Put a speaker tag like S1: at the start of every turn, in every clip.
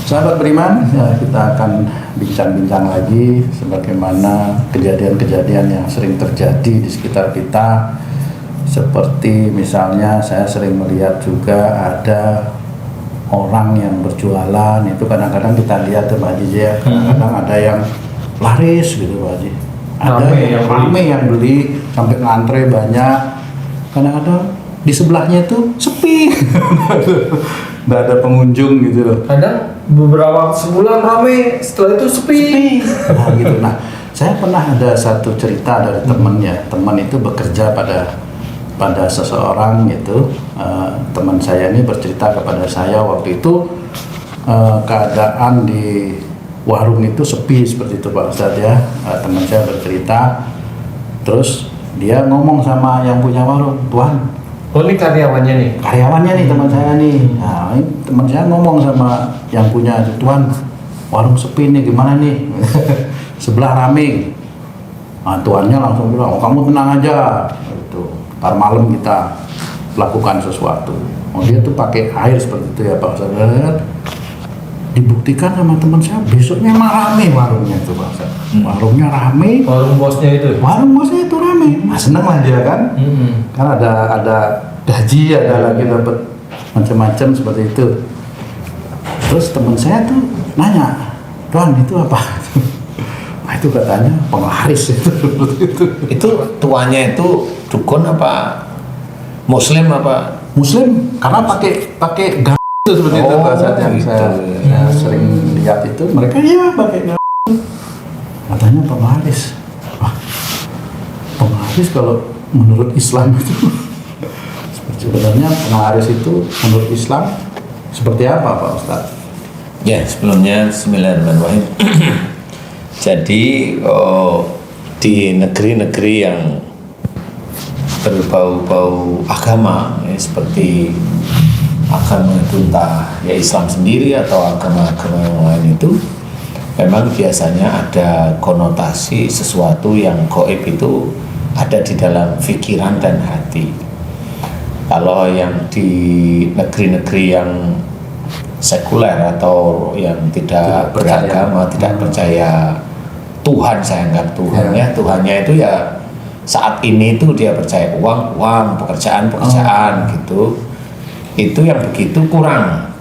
S1: Sahabat beriman, ya, kita akan bincang-bincang lagi sebagaimana kejadian-kejadian yang sering terjadi di sekitar kita. Seperti misalnya saya sering melihat juga ada orang yang berjualan, itu kadang-kadang kita lihat tuh Pak Haji ya, kadang-kadang ada yang laris gitu Pak Haji. Ada rame yang beli sampai ngantre banyak. Kadang-kadang di sebelahnya itu sepi. Nggak ada pengunjung gitu loh.
S2: Kadang beberapa sebulan rame, setelah itu sepi.
S1: Nah gitu. Nah, saya pernah ada satu cerita dari temannya. Teman itu bekerja pada seseorang gitu. Teman saya ini bercerita kepada saya waktu itu keadaan di warung itu sepi seperti itu Pak Ustadz ya. Teman saya bercerita, terus dia ngomong sama yang punya warung, "Tuan,
S2: Oh ini karyawannya nih?
S1: Karyawannya nih teman saya nih." Nah, ini teman saya ngomong sama yang punya, "Tuan, warung sepi nih, gimana nih?" Sebelah rame. Nah, tuannya langsung bilang, "Oh, kamu tenang aja, itu ntar malam kita lakukan sesuatu." Oh, dia tuh pakai air seperti itu ya Pak Ustadz. Dibuktikan sama teman saya, besoknya emang rame warungnya itu Pak Ustadz. Warungnya rame.
S2: Warung bosnya itu?
S1: Warung bosnya itu rame. Nah, seneng lah dia kan. Kan ada gaji, ada lagi dapat macam-macam seperti itu. Terus teman saya tuh nanya, "Tuan, itu apa?" Nah, itu katanya penglaris itu.
S3: Itu tuannya itu dukun apa muslim apa?
S1: Muslim, karena pakai garam itu seperti itu Pak Ustadz, yang
S3: gitu.
S1: saya sering lihat itu mereka ya pakai garam. Katanya penglaris. Wah, penglaris kalau menurut Islam itu sebenarnya penglaris itu menurut Islam seperti apa Pak Ustadz?
S3: Ya, sebelumnya bismillahirrahmanirrahim. Jadi di negeri-negeri yang berbau-bau agama ya, seperti agama itu entah ya Islam sendiri atau agama-agama yang lain itu memang biasanya ada konotasi sesuatu yang gaib itu ada di dalam pikiran dan hati. Kalau yang di negeri-negeri yang sekuler atau yang tidak beragama, tidak percaya Tuhan, saya anggap Tuhannya, Tuhannya itu ya saat ini itu dia percaya uang, pekerjaan gitu. Itu yang begitu kurang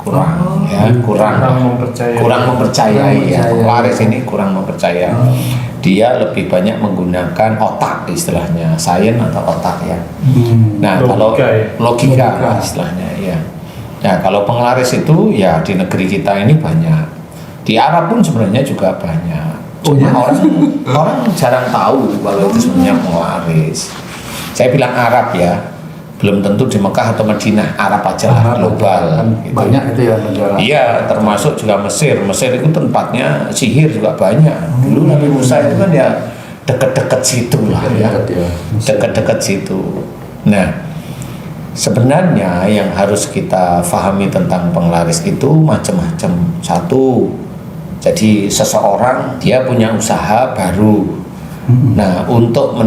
S3: mempercayai ya. Penglaris ini kurang mempercaya. Dia lebih banyak menggunakan otak istilahnya, sains atau otak ya. Nah, logika istilahnya ya. Nah, kalau penglaris itu ya di negeri kita ini banyak. Di Arab pun sebenarnya juga banyak. Cuma orang jarang tahu kalau itu sebenarnya penglaris. Saya bilang Arab ya, belum tentu di Mekah atau Madinah, Arab aja lah, global gitu.
S1: Banyak itu ya negara.
S3: Iya, termasuk juga Mesir. Mesir itu tempatnya sihir juga banyak. Dulu Nabi Musa itu kan ya dekat-dekat situ lah ya. Dekat-dekat situ. Nah, sebenarnya yang harus kita pahami tentang penglaris itu macam-macam. Satu, jadi seseorang dia punya usaha baru. Nah, untuk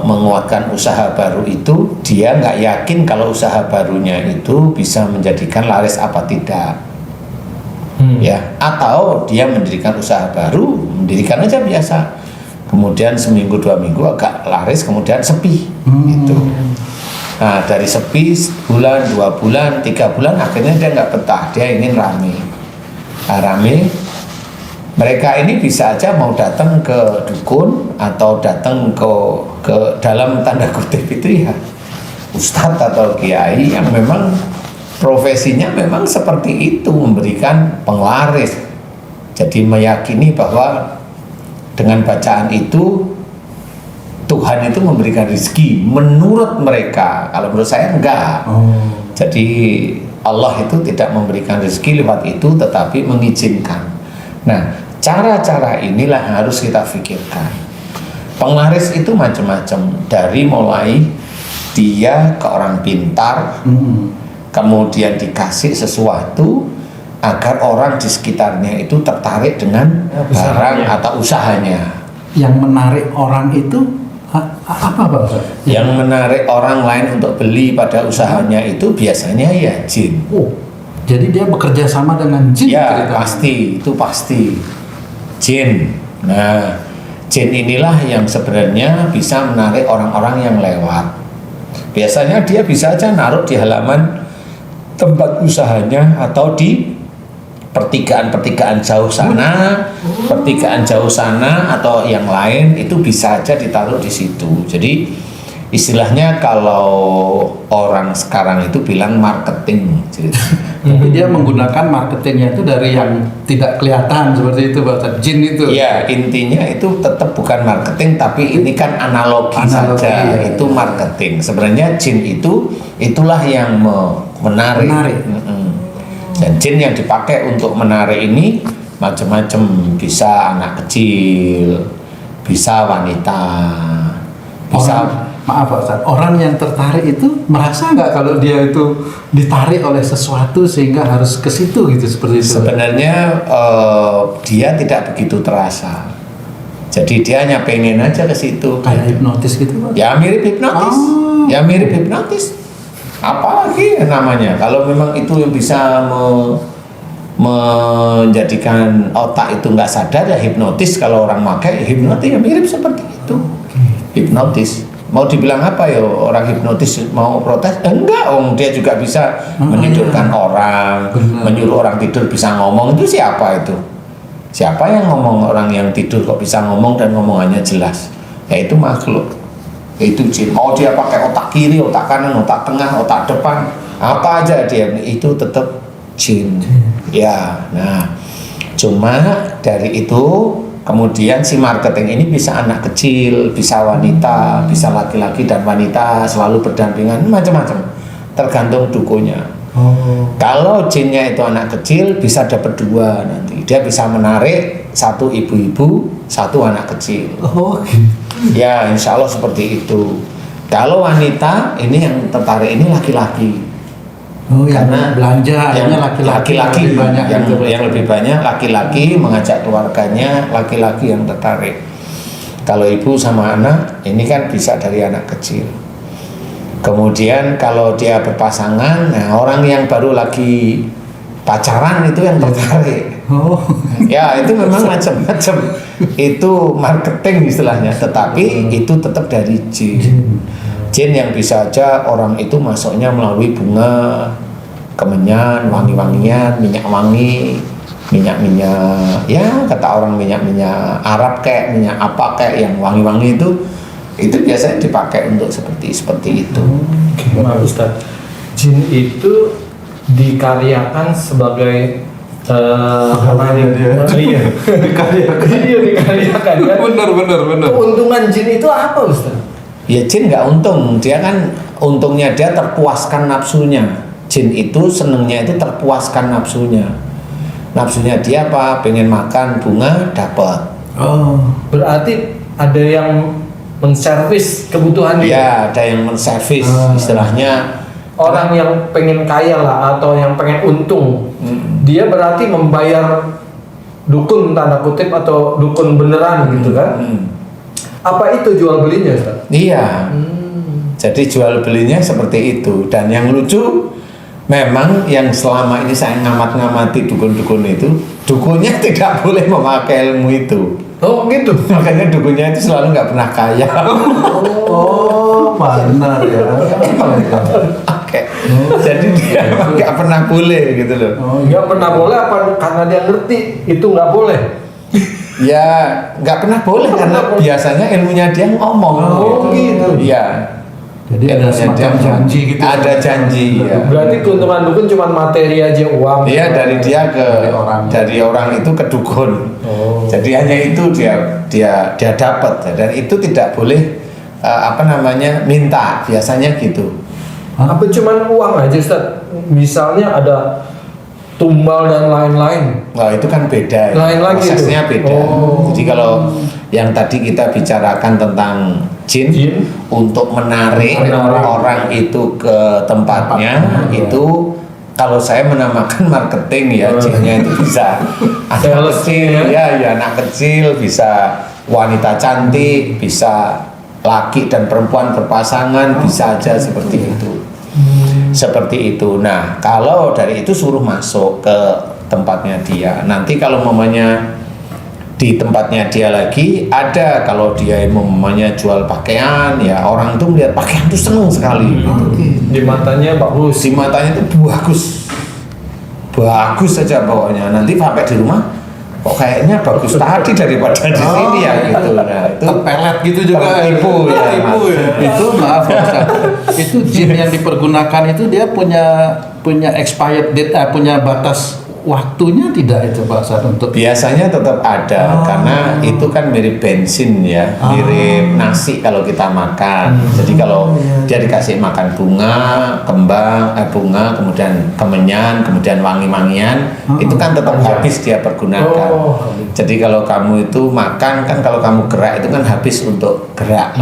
S3: menguatkan usaha baru itu, dia nggak yakin kalau usaha barunya itu bisa menjadikan laris apa tidak. Ya, atau dia mendirikan usaha baru, mendirikan aja biasa. Kemudian seminggu 2 minggu agak laris, kemudian sepi gitu. Nah, dari sepi bulan, 2 bulan, 3 bulan, akhirnya dia nggak betah, dia ingin rame. Nah, rame, mereka ini bisa aja mau datang ke dukun atau datang ke dalam tanda kutip itu ya ustadz atau kiai yang memang profesinya memang seperti itu, memberikan penglaris. Jadi meyakini bahwa dengan bacaan itu Tuhan itu memberikan rezeki menurut mereka. Kalau menurut saya enggak. Jadi Allah itu tidak memberikan rezeki lewat itu, tetapi mengizinkan. Nah, cara-cara inilah yang harus kita pikirkan. Penglaris itu macam-macam, dari mulai dia ke orang pintar, kemudian dikasih sesuatu agar orang di sekitarnya itu tertarik dengan barang atau usahanya.
S1: Yang menarik orang itu apa Pak?
S3: Yang menarik orang lain untuk beli pada usahanya itu biasanya ya jin.
S1: Jadi dia bekerja sama dengan jin
S3: Ya
S1: ceritanya.
S3: pasti, itu pasti jin. Nah, jin inilah yang sebenarnya bisa menarik orang-orang yang lewat. Biasanya dia bisa aja naruh di halaman tempat usahanya atau di pertigaan jauh sana, atau yang lain itu bisa aja ditaruh di situ. Jadi istilahnya kalau orang sekarang itu bilang marketing ceritanya.
S1: Tapi dia menggunakan marketingnya itu dari yang tidak kelihatan seperti itu, Pak. Jin itu.
S3: Ya, intinya itu tetap bukan marketing, tapi ini kan analogi
S1: Analogi,
S3: saja.
S1: ya.
S3: Itu marketing. Sebenarnya jin itulah yang menarik. Mm-mm. Dan jin yang dipakai untuk menarik ini macam-macam, bisa anak kecil, bisa wanita, bisa
S1: Maaf Pak Ustadz, orang yang tertarik itu merasa nggak kalau dia itu ditarik oleh sesuatu sehingga harus ke situ gitu, seperti itu?
S3: sebenarnya dia tidak begitu terasa. Jadi dia hanya pengen aja ke situ.
S1: Kayak hipnotis gitu Pak?
S3: Ya mirip hipnotis.
S1: Oh.
S3: Ya mirip hipnotis. Apalagi namanya kalau memang itu yang bisa menjadikan otak itu nggak sadar, ya hipnotis. Kalau orang pakai hipnotis ya mirip seperti itu. Hipnotis. Mau dibilang apa ya orang hipnotis mau protes? Enggak, dia juga bisa menidurkan orang, menyuruh orang tidur bisa ngomong. Itu siapa itu? Siapa yang ngomong? Orang yang tidur kok bisa ngomong dan ngomongannya jelas? Ya itu makhluk. Itu jin. Mau dia pakai otak kiri, otak kanan, otak tengah, otak depan, apa aja dia, itu tetap jin. Ya, nah cuma dari itu kemudian si marketing ini bisa anak kecil, bisa wanita, bisa laki-laki dan wanita selalu berdampingan, macam-macam, tergantung dukunya. Kalau jinnya itu anak kecil bisa dapat dua nanti, dia bisa menarik satu ibu-ibu, satu anak kecil. Ya insya Allah seperti itu. Kalau wanita ini yang tertarik ini laki-laki. Karena
S1: belanja
S3: yang
S1: laki-laki
S3: lebih banyak,
S1: gitu.
S3: yang lebih banyak laki-laki mengajak keluarganya, laki-laki yang tertarik. Kalau ibu sama anak ini kan bisa dari anak kecil. Kemudian kalau dia berpasangan, nah orang yang baru lagi pacaran itu yang tertarik. Ya itu memang macam-macam. Itu marketing istilahnya, tetapi itu tetap dari jin. Jin yang bisa aja orang itu masuknya melalui bunga, kemenyan, wangi-wangian, minyak wangi, minyak-minyak, ya kata orang minyak-minyak Arab kayak minyak apa kayak yang wangi-wangi itu biasanya dipakai untuk seperti itu.
S2: Maaf Ustaz, jin itu dikaryakan sebagai dikaryakan kan?
S1: Bener.
S2: Keuntungan jin itu apa Ustaz?
S3: Ya jin nggak untung, dia kan untungnya dia terpuaskan nafsunya. Jin itu senengnya itu terpuaskan nafsunya. Nafsunya dia apa? Pengen makan bunga dapat.
S2: Berarti ada yang menservis kebutuhan dia.
S3: Ya ada yang menservis istilahnya.
S2: Orang yang pengen kaya lah atau yang pengen untung, dia berarti membayar dukun tanda kutip atau dukun beneran gitu kan? Apa itu jual belinya Ustaz?
S3: Iya. Jadi jual belinya seperti itu. Dan yang lucu memang yang selama ini saya ngamat-ngamati dukun-dukun itu, dukunnya tidak boleh memakai ilmu itu.
S2: Oh gitu.
S3: Makanya dukunnya itu selalu nggak pernah kaya.
S1: Benar ya.
S3: Oke. Jadi dia nggak pernah boleh gitu loh.
S2: Nggak pernah boleh apa karena dia ngerti itu nggak boleh?
S3: Ya nggak pernah boleh karena biasanya ilmunya dia ngomong.
S2: gitu.
S3: Iya.
S1: Jadi ada semacam janji gitu.
S3: Ada janji. Ya.
S2: Berarti keuntungan dukun cuma materi aja, uang.
S3: Iya dari dia ke
S1: Dari orang.
S3: itu ke dukun. Jadi hanya itu dia dapat dan itu tidak boleh minta biasanya gitu.
S2: Apa cuman uang aja Ustaz? Misalnya ada tumbal dan lain-lain.
S3: Nah itu kan beda.
S2: Lain lagi
S3: prosesnya
S2: itu.
S3: beda. Jadi kalau yang tadi kita bicarakan tentang jin. Untuk menarik orang itu ke tempatnya itu kalau saya menamakan marketing ya jinnya itu bisa anak kecil ya anak kecil, bisa wanita cantik, bisa laki dan perempuan berpasangan, bisa aja seperti itu. Seperti itu. Nah, kalau dari itu suruh masuk ke tempatnya dia. Nanti kalau mamanya di tempatnya dia lagi ada, kalau dia mamanya jual pakaian, ya orang tuh melihat pakaian tuh seneng sekali. Gitu.
S2: Di matanya bagus.
S3: Di matanya tuh bagus saja pokoknya. Nanti sampai di rumah kok kayaknya bagus tadi daripada di sini ya gitu. Nah, itu
S1: Terpelet gitu juga.
S3: Tertipu ya.
S1: Itu maaf Pak Ustaz. Itu jin yang dipergunakan itu dia punya expired date, punya batas waktunya tidak itu Pak Ustaz untuk
S3: Biasanya tetap ada karena itu kan mirip bensin ya, mirip nasi kalau kita makan. Jadi kalau dia dikasih makan bunga, kembang, bunga, kemudian kemenyan, kemudian wangi-wangian, itu kan tetap habis dia pergunakan. Jadi kalau kamu itu makan kan, kalau kamu gerak itu kan habis untuk gerak.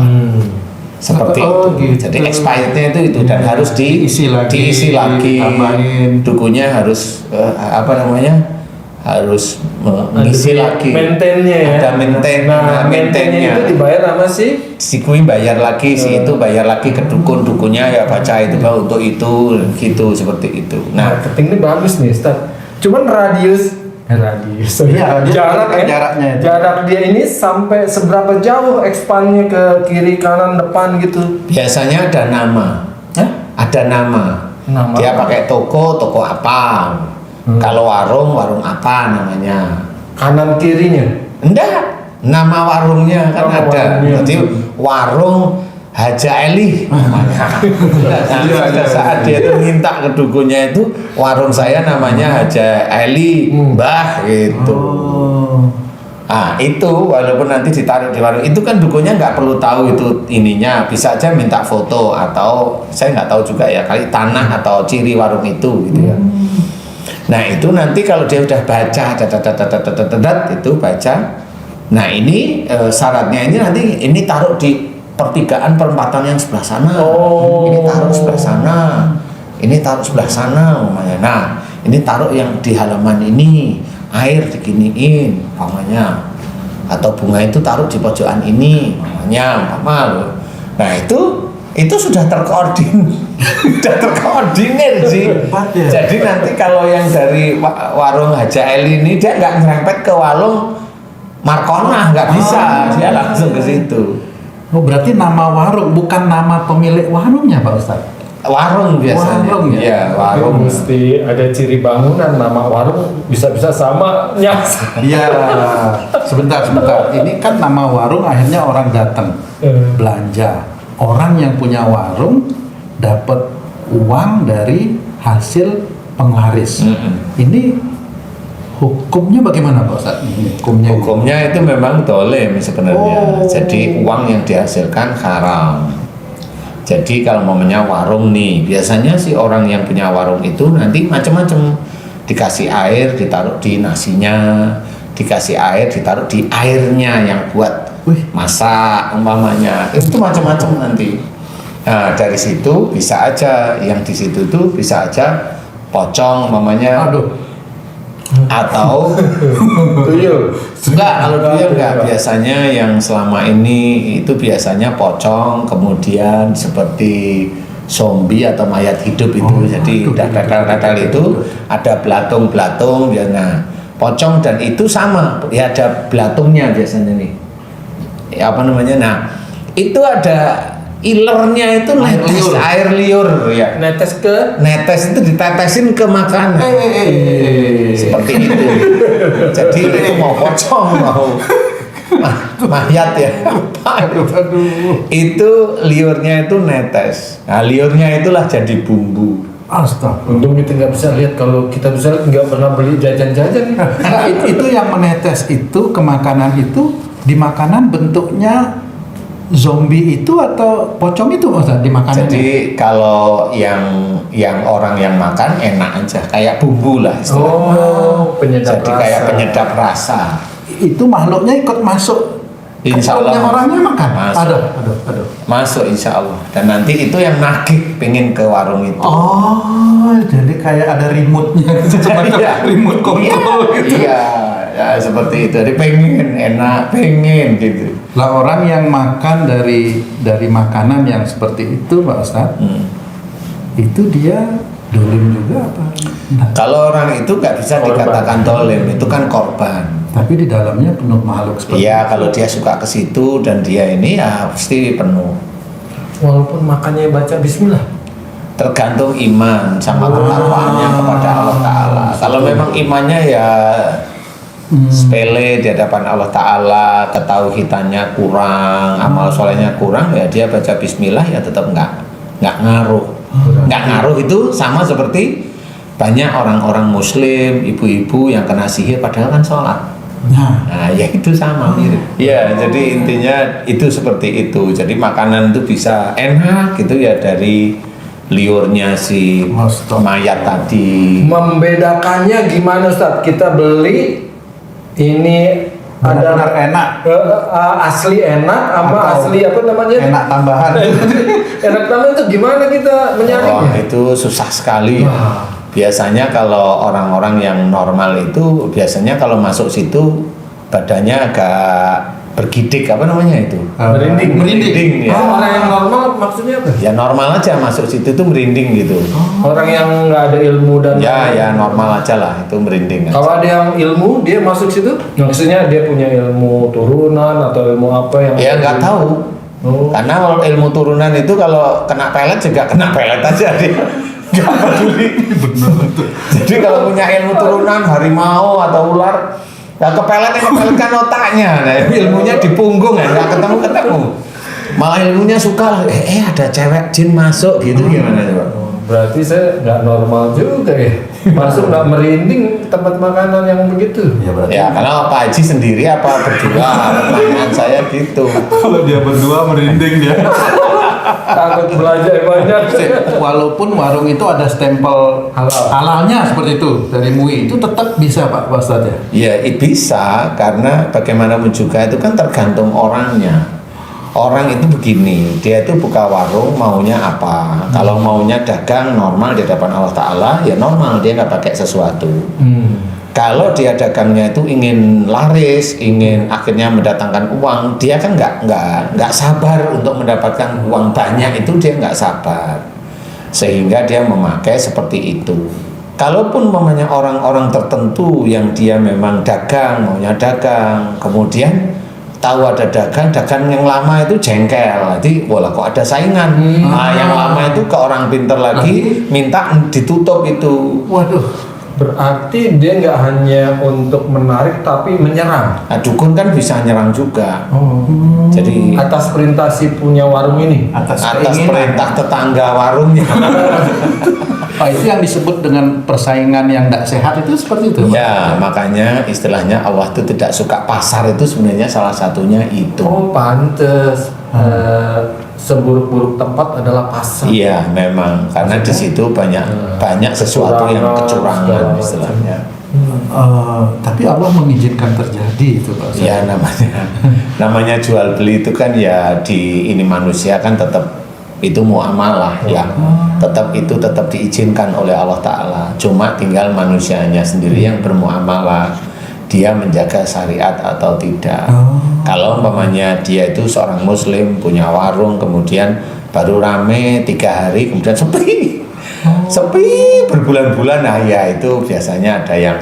S3: Seperti itu.
S2: Gitu.
S3: Jadi expirednya itu dan harus diisi lagi.
S1: Tambahin.
S3: Dukunya harus harus mengisi lagi.
S2: Maintainnya ya.
S3: Ada maintainnya
S2: itu dibayar sama si
S3: kui bayar lagi, si itu bayar lagi ke dukunnya ya baca itu Pak, untuk itu gitu, seperti itu. Nah,
S2: marketing ini bagus nih Ustaz. Cuman radius
S1: Iya, dia jaraknya itu.
S2: jarak dia ini sampai seberapa jauh ekspannya ke kiri kanan depan gitu.
S3: biasanya ada nama. Ada nama.
S2: Nama
S3: Dia
S2: apa?
S3: pakai toko apa. Kalau warung apa namanya.
S2: Kanan kirinya.
S3: Enggak, nama warungnya kan
S2: Nama
S3: ada.
S2: warungnya.
S3: Jadi warung Haja Eli namanya. Nah, pada saat dia itu minta ke dukunnya itu, warung saya namanya Haja Eli, Mbah gitu. Ah itu walaupun nanti ditaruh di warung itu kan dukunnya nggak perlu tahu itu ininya, bisa aja minta foto atau saya nggak tahu juga ya, kali tanah atau ciri warung itu gitu ya. Nah itu nanti kalau dia udah baca itu baca. Nah ini syaratnya ini nanti ini taruh di pertigaan perempatan yang sebelah sana. Ini taruh sebelah sana. Ini taruh sebelah sana umpamanya. Nah, ini taruh yang di halaman ini, air diginiin umpamanya. Atau bunga itu taruh di pojokan ini umpamanya, loh. Nah, itu sudah terkoordinir sih. Jadi nanti kalau yang dari warung Haja Eli ini dia nggak nyerempet ke warung Markona, nggak bisa, dia langsung ke situ.
S1: Oh, berarti nama warung bukan nama pemilik warungnya Pak Ustaz.
S3: Warung biasanya.
S1: Warung ya?
S3: Iya, warung.
S2: Mesti ada ciri bangunan, nama warung bisa-bisa sama nyas.
S1: Iya. Sebentar. Ini kan nama warung akhirnya orang datang belanja. Orang yang punya warung dapat uang dari hasil penglaris. Ini hukumnya bagaimana Pak Ustaz?
S3: Hukumnya itu memang dolim sebenarnya. Jadi uang yang dihasilkan haram. Jadi kalau momennya warung nih, biasanya sih orang yang punya warung itu nanti macam-macam, dikasih air ditaruh di nasinya, dikasih air ditaruh di airnya yang buat masak umpamanya, itu macam-macam nanti. Nah dari situ bisa aja yang di situ tuh bisa aja pocong umpamanya. Atau tuyul. Enggak, kalau tuyul enggak. Biasanya yang selama ini itu biasanya pocong, kemudian seperti zombie atau mayat hidup itu. Jadi tetel-tetel itu ada belatung-belatung ya. Nah, pocong dan itu sama, ya ada belatungnya biasanya nih. Ya, apa namanya? Nah, itu ada ilernya itu netes air liur ya.
S2: Netes
S3: itu ditetesin ke makanan. Seperti itu. Jadi itu mau pocong mau mayat ya. Itu liurnya itu netes. Nah, liurnya itulah jadi bumbu.
S1: Astaga.
S2: Untung kita nggak bisa lihat, kalau kita bisa lihat nggak pernah beli jajan-jajan.
S1: Nah, itu yang menetes itu ke makanan itu, di makanan bentuknya zombie itu atau pocong itu Ustaz di makanan?
S3: Jadi kalau yang orang yang makan enak aja, kayak bumbu lah istilahnya.
S2: Penyedap
S3: Jadi
S2: rasa.
S3: kayak penyedap rasa.
S1: Itu makhluknya ikut masuk.
S3: Insya Allah.
S1: Orangnya makan.
S3: Masuk.
S1: Aduh.
S3: Masuk insya Allah. Dan nanti itu yang nagih pengen ke warung itu.
S1: Oh, jadi kayak ada remote-nya,
S3: Iya.
S1: remote kontrol gitu.
S3: Iya, ya seperti itu. Jadi pengen enak, pengen gitu.
S1: Lah orang yang makan dari makanan yang seperti itu Pak Ustaz, itu dia dolim juga apa? Nah,
S3: Kalau orang itu nggak bisa
S2: Korban.
S3: dikatakan dolim, itu kan korban.
S1: tapi di dalamnya penuh makhluk seperti
S3: Iya, kalau dia suka ke situ dan dia ini ya pasti penuh.
S2: Walaupun makannya baca bismillah.
S3: Tergantung iman sama ketakwaannya kepada Allah Ta'ala. Kalau memang imannya ya sepele di hadapan Allah Ta'ala, ketauhidannya kurang, amal solehnya kurang, ya dia baca bismillah ya tetap nggak ngaruh. Nggak ngaruh itu sama seperti banyak orang-orang muslim, ibu-ibu yang kena sihir padahal kan sholat. Nah, ya itu sama mirip. Ya, jadi intinya itu seperti itu. Jadi makanan itu bisa enak gitu ya dari liurnya si mayat tadi.
S2: Membedakannya gimana Ustaz? Kita beli ini
S1: benar-benar enak,
S2: asli enak apa
S1: Atau
S2: asli apa namanya?
S1: enak tambahan.
S2: Enak tambahan itu gimana kita
S3: Oh,
S2: menyaringnya?
S3: itu susah sekali. Biasanya kalau orang-orang yang normal itu biasanya kalau masuk situ badannya agak bergidik, apa namanya itu? Merinding ya.
S2: Oh, orang yang normal maksudnya apa?
S3: Ya normal aja masuk situ itu merinding gitu.
S2: Orang yang nggak ada ilmu dan
S3: Ya normal aja lah, itu merinding aja.
S2: kalau ada yang ilmu dia masuk situ, maksudnya dia punya ilmu turunan atau ilmu apa yang?
S3: Ya nggak tahu.
S2: Oh.
S3: Karena kalau ilmu turunan itu kalau kena pelet juga kena pelet aja dia. Nggak peduli. Jadi kalau punya ilmu turunan harimau atau ular, ya kepeletkan otaknya. Nah, ilmunya di punggung ya, nggak ketemu. Malah ilmunya suka ada cewek jin masuk gitu, gimana coba?
S2: Berarti saya nggak normal juga ya. Masuk nggak merinding tempat makanan yang begitu.
S1: Ya berarti
S3: Ya karena Pak Haji sendiri apa berdua, pertanyaan saya gitu.
S1: kalau dia berdua merinding dia.
S2: Takut belajar banyak.
S1: Walaupun warung itu ada stempel halalnya seperti itu dari MUI, itu tetap bisa Pak Ustadz ya?
S3: Ya bisa, karena bagaimanapun juga itu kan tergantung orangnya. Orang itu begini, dia itu buka warung maunya apa? Kalau maunya dagang normal di hadapan Allah Ta'ala, ya normal, dia nggak pakai sesuatu. Kalau dia dagangnya itu ingin laris, ingin akhirnya mendatangkan uang, dia kan nggak sabar untuk mendapatkan uang banyak, itu dia nggak sabar, sehingga dia memakai seperti itu. Kalaupun namanya orang-orang tertentu yang dia memang dagang, maunya dagang, kemudian tahu ada dagang yang lama itu jengkel, nanti wala kok ada saingan. Nah, yang lama itu ke orang pinter lagi minta ditutup itu.
S1: Waduh.
S2: Berarti dia nggak hanya untuk menarik tapi menyerang.
S3: Nah, dukun kan bisa nyerang juga. Jadi
S2: Atas perintah si punya warung ini.
S1: Atas
S3: atas
S1: keinginan.
S3: perintah tetangga warungnya.
S1: Pak, itu yang disebut dengan persaingan yang tidak sehat itu seperti itu? Pak?
S3: Ya, makanya istilahnya Allah itu tidak suka pasar, itu sebenarnya salah satunya itu.
S2: Oh, pantes. Seburuk-buruk tempat adalah pasar.
S3: Iya, memang karena di situ banyak sesuatu yang kecurangan istilahnya.
S1: Tapi Allah mengizinkan terjadi itu Pak Ustadz.
S3: Ya namanya jual beli itu kan ya di ini manusia kan tetap itu muamalah ya, tetap diizinkan oleh Allah Ta'ala. Cuma tinggal manusianya sendiri yang bermuamalah, dia menjaga syariat atau tidak. Kalau umpamanya dia itu seorang muslim punya warung, kemudian baru rame 3 hari kemudian sepi berbulan-bulan, nah ya itu biasanya ada yang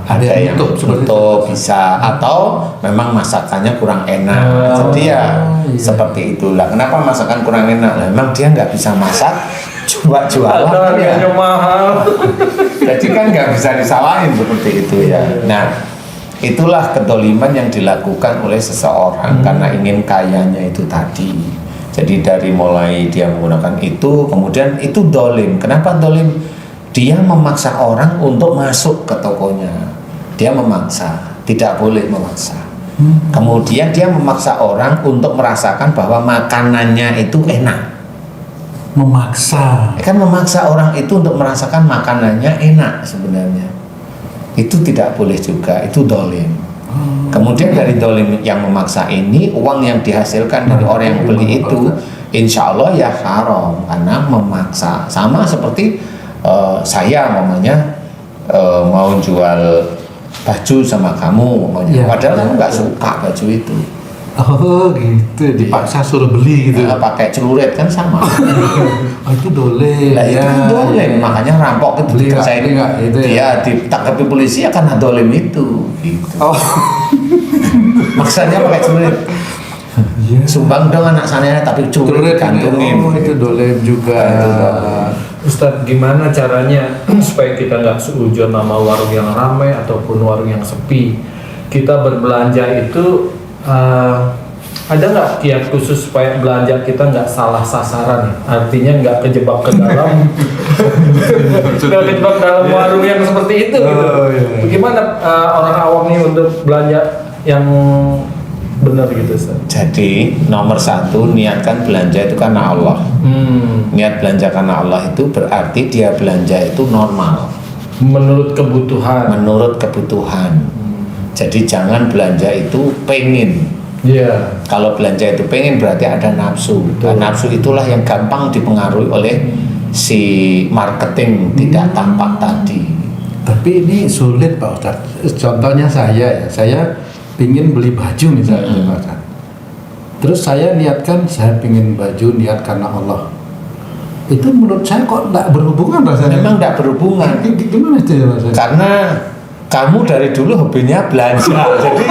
S3: ada yang tutup bisa, atau memang masakannya kurang enak. Jadi ya seperti itulah. Kenapa masakan kurang enak? Lah, memang dia nggak bisa masak, jualan ya.
S2: Mahal.
S3: Jadi kan nggak bisa disalahin seperti itu ya. Nah, itulah kedoliman yang dilakukan oleh seseorang karena ingin kayanya itu tadi. Jadi dari mulai dia menggunakan itu, kemudian itu dolim. Kenapa dolim? Dia memaksa orang untuk masuk ke tokonya. Dia memaksa, tidak boleh memaksa. Kemudian dia memaksa orang untuk merasakan bahwa makanannya itu enak.
S1: Memaksa.
S3: Kan memaksa orang itu untuk merasakan makanannya enak sebenarnya. Itu tidak boleh juga, itu dolim. Kemudian dari dolim yang memaksa ini, uang yang dihasilkan dari orang yang beli itu insya Allah ya haram, karena memaksa. Sama seperti saya mamanya mau jual baju sama kamu mamanya, padahal kamu nggak suka baju itu.
S1: Oh gitu, dipaksa suruh beli gitu.
S3: Pakai celurit kan sama.
S1: Oh, itu dolim.
S3: Lah itu kan dolim, makanya rampok itu
S1: Beli nggak?
S3: dikerjain
S1: Beli nggak? Itu ya?
S3: dia ditangkapi polisi ya karena dolim itu. Gitu.
S1: Oh.
S3: Maksudnya pakai celurit.
S1: Iya.
S3: Sumbang dong anak saya tapi celurit kantongin.
S1: Oh, itu dolim juga.
S3: Itu dolim.
S2: Ustadz, gimana caranya supaya kita nggak seujon sama warung yang ramai ataupun warung yang sepi? Kita berbelanja itu ada nggak kiat khusus supaya belanja kita nggak salah sasaran? Artinya nggak kejebak ke dalam, nggak kejebak dalam warung yang seperti itu. Gitu.
S1: Iya.
S2: Bagaimana orang awam nih untuk belanja yang benar gitu, Ustaz?
S3: Jadi nomor satu, niatkan belanja itu karena Allah. Niat belanja karena Allah itu berarti dia belanja itu normal,
S2: Menurut kebutuhan.
S3: menurut kebutuhan. Jadi jangan belanja itu pengen.
S2: Iya.
S3: Kalau belanja itu pengen berarti ada nafsu. Dan nafsu itulah yang gampang dipengaruhi oleh si marketing tidak tampak tadi.
S1: Tapi ini sulit Pak Ustadz. Contohnya saya pingin beli baju misalnya Pak Ustadz. Terus saya niatkan saya pingin baju niat karena Allah. Itu menurut saya kok tidak berhubungan rasanya.
S3: Memang tidak berhubungan.
S1: Gimana itu ya Mas?
S3: Karena kamu dari dulu hobinya belanja. Jadi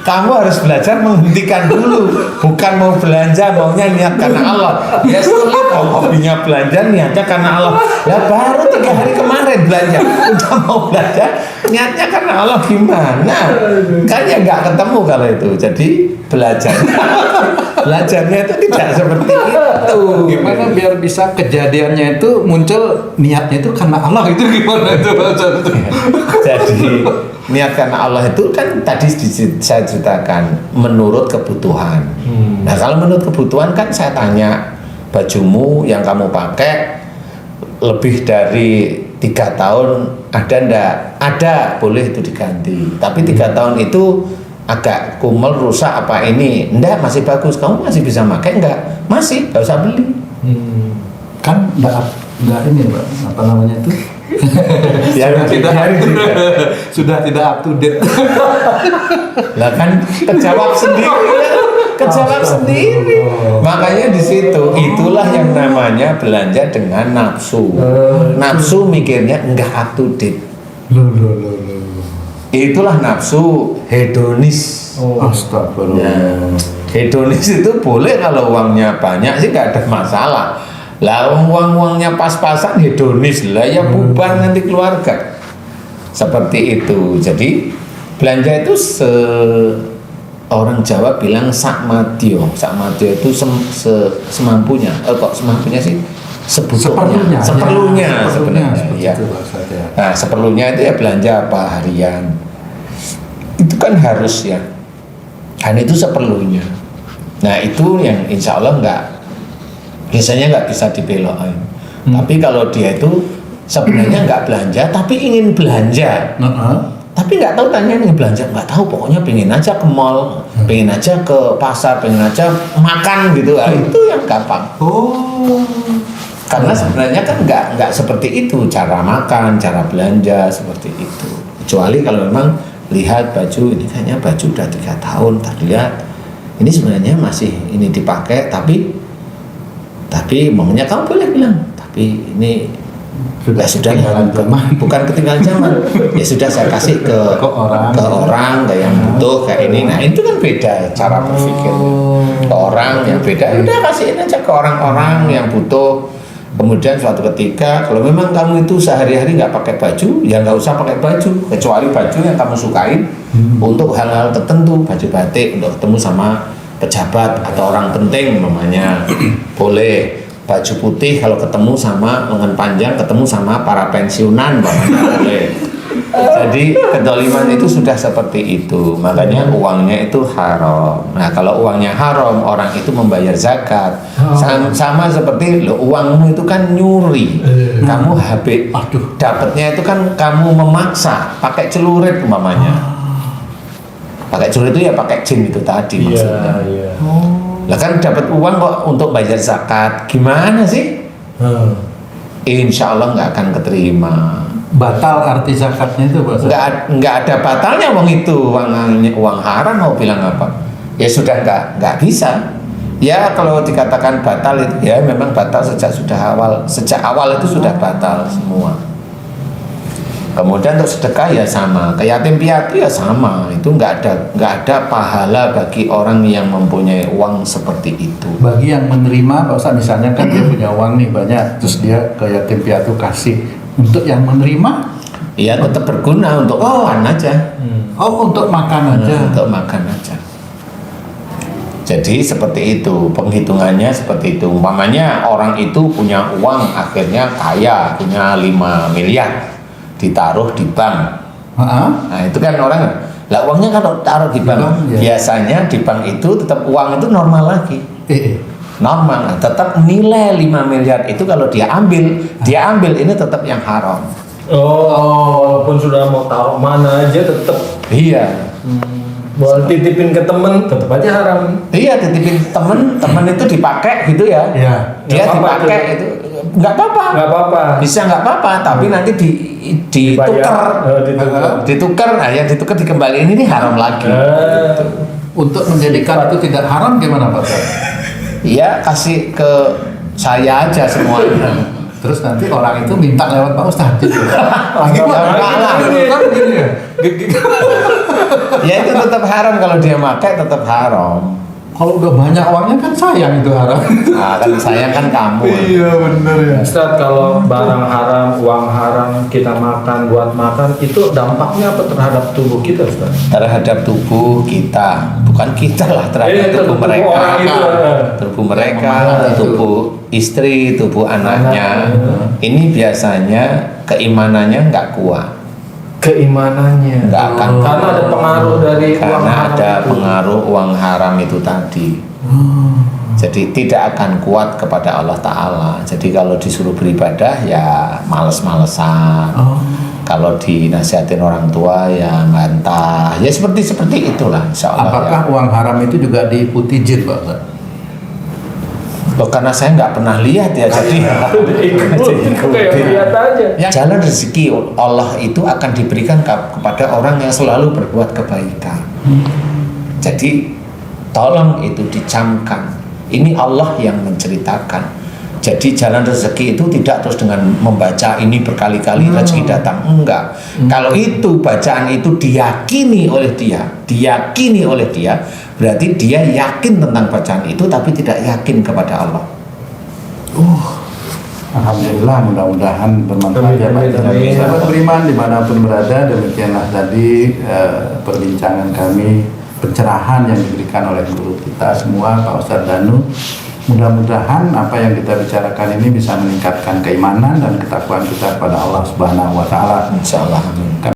S3: kamu harus belajar menghentikan dulu, bukan mau belanja maunya niat karena Allah. Ya sulit, hobinya belanja niatnya karena Allah. Ya baru 3 hari kemarin belanja, udah mau belanja niatnya karena Allah gimana? Kan ya nggak ketemu kalau itu. Jadi belajarnya itu tidak seperti itu.
S1: Gimana biar bisa kejadiannya itu muncul niatnya itu karena Allah itu gimana itu Pak Ustadz?
S3: Jadi niat karena Allah itu kan tadi saya ceritakan menurut kebutuhan. Nah kalau menurut kebutuhan kan saya tanya, bajumu yang kamu pakai lebih dari 3 tahun ada ndak? Ada, boleh itu diganti. Tapi 3 tahun itu agak kumel, rusak apa ini? Ndak, masih bagus. Kamu masih bisa pakai enggak? Masih, nggak usah beli.
S1: Kan nggak ini Pak, apa namanya itu? Sudah tidak up to date.
S3: Lah kan kejawab sendiri ya. Kejawab sendiri. Makanya di situ itulah yang namanya belanja dengan nafsu. Nafsu mikirnya enggak up to date.
S1: Loh.
S3: Itulah nafsu hedonis.
S1: Astagfirullah.
S3: Nah, hedonis itu boleh kalau uangnya banyak sih nggak ada masalah. Lah uangnya pas-pasan hedonis lah ya bubar nanti keluarga. Seperti itu. Jadi belanja itu orang Jawa bilang sakmadyo. Sakmadyo itu semampunya. Kok semampunya sih? Seperlunya sebenarnya. Ya. Nah, seperlunya itu ya belanja apa harian. Itu kan harus ya. Dan itu seperlunya. Nah, itu yang insya Allah biasanya nggak bisa dibelokkan. Tapi kalau dia itu sebenarnya nggak belanja, tapi ingin belanja. Tapi nggak tahu tanya ingin belanja, nggak tahu. Pokoknya pengen aja ke mall, pengen aja ke pasar, pengen aja makan gitu. Itu yang gampang. Karena sebenarnya kan nggak seperti itu cara makan, cara belanja seperti itu. Kecuali kalau memang lihat baju ini kayaknya baju udah 3 tahun, tak lihat ini sebenarnya masih ini dipakai, tapi momennya kamu boleh bilang, tapi ini sudah bukan ketinggalan zaman. Ya sudah saya kasih ke orang yang butuh kayak ini. Nah itu kan beda cara berpikir. Ke orang yang beda, udah kasihin aja ke orang-orang yang butuh. Kemudian suatu ketika kalau memang kamu itu sehari-hari nggak pakai baju, ya nggak usah pakai baju, kecuali baju yang kamu sukain untuk hal-hal tertentu, baju batik untuk ketemu sama pejabat atau orang penting namanya boleh. Baju putih kalau ketemu sama lengan panjang, ketemu sama para pensiunan namanya boleh. Jadi kedoliman itu sudah seperti itu, makanya uangnya itu haram. Nah kalau uangnya haram, orang itu membayar zakat. Sama seperti uangmu itu kan nyuri, kamu habis, dapatnya itu kan kamu memaksa, pakai celurit umpamanya. Pakai celurit itu ya pakai jin itu tadi maksudnya. Lah kan dapat uang kok untuk bayar zakat, gimana sih? Insya Allah nggak akan keterima.
S1: Batal arti zakatnya itu Pak?
S3: Nggak ada batalnya uang itu, uang haram mau bilang apa? Ya sudah nggak bisa. Ya kalau dikatakan batal itu ya memang batal sejak awal itu sudah batal semua. Kemudian untuk sedekah ya sama, ke yatim piatu ya sama, itu nggak ada pahala bagi orang yang mempunyai uang seperti itu.
S1: Bagi yang menerima, Pak Ustadz, misalnya kan dia punya uang nih banyak, terus dia ke yatim piatu kasih. Untuk yang menerima,
S3: Ya tetap berguna untuk makan aja.
S1: untuk makan aja.
S3: Untuk makan aja. Jadi seperti itu penghitungannya, seperti itu. Umpamanya orang itu punya uang akhirnya kaya, punya 5 miliar ditaruh di bank. Nah itu kan orang, lah uangnya kan taruh di bank.
S1: Ya.
S3: Biasanya di bank itu tetap uang itu normal lagi. Normal, nah, tetap nilai 5 miliar itu kalau dia ambil ini tetap yang haram.
S2: Walaupun sudah mau taruh mana aja tetap.
S3: Iya.
S2: Buat titipin ke temen tetap aja haram.
S3: Iya, titipin temen itu dipakai gitu ya.
S1: Iya.
S3: Dia
S2: Nggak apa-apa
S3: dipakai itu nggak apa-apa.
S2: Nggak apa-apa.
S3: Bisa nggak apa-apa, tapi nanti ditukar. Ditukar, nah yang ditukar dikembaliin ini haram lagi.
S1: Untuk menjadikan itu tidak haram gimana Pak Ustadz?
S3: Iya, kasih ke saya aja semuanya.
S1: Terus nanti orang itu minta lewat Pak Ustadz gitu.
S3: Gimana?
S1: Kan gini ya.
S3: Ya itu tetap haram, kalau dia pakai tetap haram.
S1: Kalau udah banyak uangnya kan sayang itu haram.
S3: Nah, kan sayang kan kamu.
S1: Iya benar ya.
S2: Ustaz, kalau barang haram, uang haram kita makan buat makan itu dampaknya apa terhadap tubuh kita, Ustaz?
S3: Terhadap tubuh kita, bukan kita lah, terhadap tubuh mereka.
S2: Orang itu,
S3: Tubuh mereka, tubuh istri, tubuh anaknya. Ini biasanya keimanannya nggak kuat.
S2: Keimanannya
S3: Nggak akan
S2: karena ada pengaruh dari uang
S3: karena
S2: haram
S3: ada
S2: itu.
S3: pengaruh uang haram itu tadi. Jadi tidak akan kuat kepada Allah Ta'ala. Jadi kalau disuruh beribadah ya males-malesan. Kalau dinasihatin orang tua ya ngantah. Ya seperti itulah insya Allah.
S1: Apakah uang haram itu juga diikuti jin Pak Ustadz?
S3: Loh, karena saya nggak pernah lihat ya, jadi
S2: Kayak lihat aja.
S3: jalan rezeki Allah itu akan diberikan kepada orang yang selalu berbuat kebaikan. Jadi tolong itu dicamkan. Ini Allah yang menceritakan. Jadi jalan rezeki itu tidak terus dengan membaca ini berkali-kali rezeki datang, enggak. Kalau itu bacaan itu diyakini oleh dia, berarti dia yakin tentang bacaan itu tapi tidak yakin kepada Allah.
S1: Alhamdulillah, mudah-mudahan bermanfaat ya Pak. Sahabat beriman dimanapun berada, demikianlah tadi perbincangan kami, pencerahan yang diberikan oleh guru kita semua Pak Ustadz Danu. Mudah-mudahan apa yang kita bicarakan ini bisa meningkatkan keimanan dan ketakwaan kita kepada Allah Subhanahu wa Ta'ala.
S3: Insyaallah.